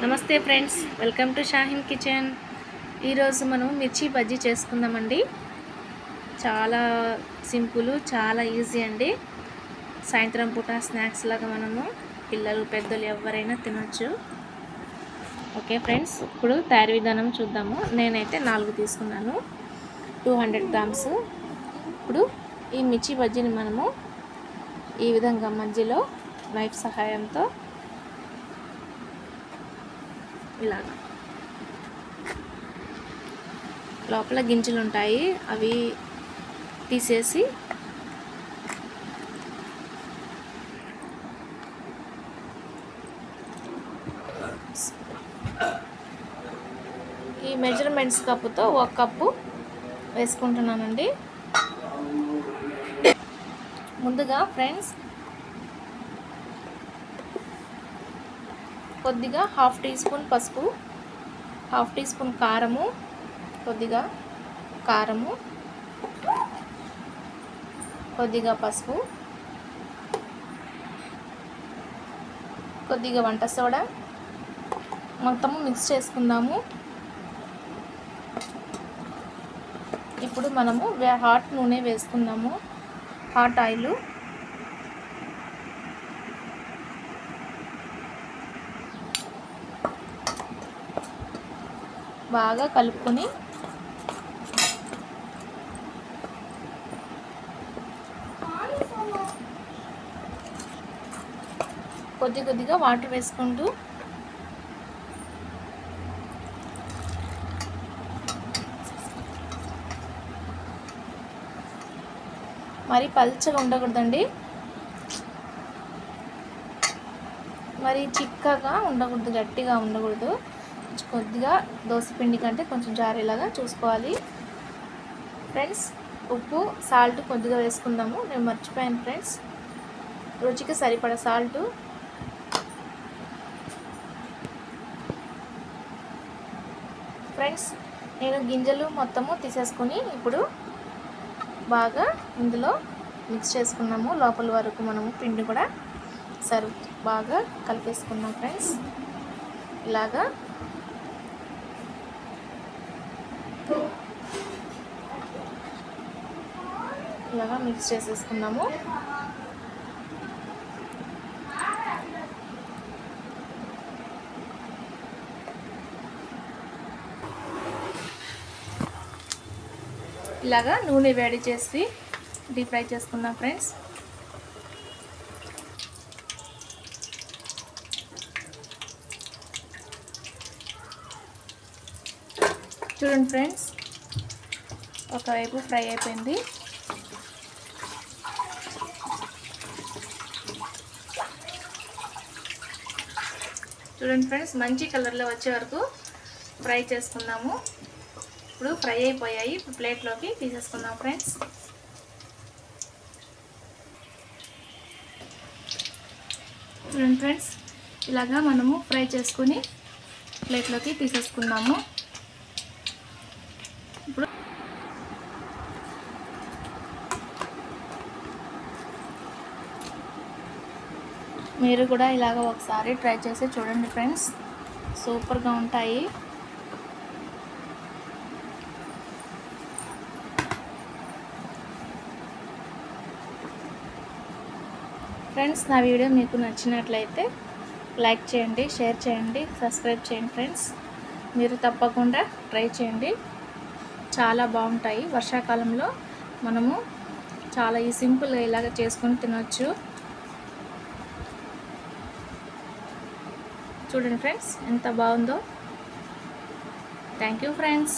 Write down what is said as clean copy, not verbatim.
నమస్తే friends, welcome to Shaheen kitchen. ఈరోజు మనం మిర్చి బజ్జీ చేసుకుందామండి. చాలా సింపుల్, చాలా ఈజీ అండి. సాయంత్రం పూట స్నాక్స్ లాగా మనము పిల్లలు పెద్దలు ఎవరైనా తినొచ్చు. ఓకే ఫ్రెండ్స్, ఇప్పుడు తయారీ విధానం చూద్దాము. నేనైతే 4 తీసుకున్నాను, 200 గ్రామ్స్. ఇప్పుడు ఈ మిర్చి బజ్జీని మనము ఈ విధంగా మధ్యలో నైఫ్ సహాయంతో ఇలాగా లోపల గింజలు ఉంటాయి, అవి తీసేసి ఈ మెజర్మెంట్స్ కప్పుతో 1 కప్పు వేసుకుంటున్నానండి. ముందుగా ఫ్రెండ్స్ కొద్దిగా 1/2 టీ స్పూన్ పసుపు, 1/2 టీ స్పూన్ కారము, కొద్దిగా కారము, కొద్దిగా పసుపు, కొద్దిగా వంట సోడా మొత్తము మిక్స్ చేసుకుందాము. ఇప్పుడు మనము హాట్ నూనె వేసుకుందాము, హాట్ ఆయిల్. బాగా కలుపుకొని కొద్దిగా వాటర్ వేసుకుంటూ మరి పల్చగా ఉండకూడదండి, మరి చిక్కగా ఉండకూడదు, గట్టిగా ఉండకూడదు. కొద్దిగా దోసపిండి కంటే కొంచెం జారేలాగా చూసుకోవాలి. ఫ్రెండ్స్ ఉప్పు, సాల్ట్ కొద్దిగా వేసుకుందాము. నేను మర్చిపోయాను ఫ్రెండ్స్, రుచికి సరిపడా సాల్ట్. ఫ్రెండ్స్ నేను గింజలు మొత్తము తీసేసుకొని ఇప్పుడు బాగా ఇందులో మిక్స్ చేసుకున్నాము. లోపల వరకు మనము పిండి కూడా బాగా కలిపేసుకున్నాం ఫ్రెండ్స్. ఇలాగా మిక్స్ చేసేసుకున్నాము. ఇలాగా నూనె వేడి చేసి డీప్ ఫ్రై చేసుకున్నాం ఫ్రెండ్స్. చూడండి ఫ్రెండ్స్, ఒకవైపు ఫ్రై అయిపోయింది. చూడండి ఫ్రెండ్స్, మంచి కలర్లో వచ్చే వరకు ఫ్రై చేసుకుందాము. ఇప్పుడు ఫ్రై అయిపోయాయి, ఇప్పుడు ప్లేట్లోకి తీసేసుకుందాం ఫ్రెండ్స్. చూడండి ఫ్రెండ్స్, ఇలాగా మనము ఫ్రై చేసుకుని ప్లేట్లోకి తీసేసుకుందాము. ఇప్పుడు మీరు కూడా ఇలాగ ఒకసారి ట్రై చేసి చూడండి ఫ్రెండ్స్, సూపర్గా ఉంటాయి. ఫ్రెండ్స్ నా వీడియో మీకు నచ్చినట్లయితే లైక్ చేయండి, షేర్ చేయండి, సబ్స్క్రైబ్ చేయండి ఫ్రెండ్స్. మీరు తప్పకుండా ట్రై చేయండి, చాలా బాగుంటాయి. వర్షాకాలంలో మనము చాలా సింపుల్గా ఇలాగ చేసుకొని తినొచ్చు. చూడండి ఫ్రెండ్స్ ఎంత బాగుందో. Thank you friends.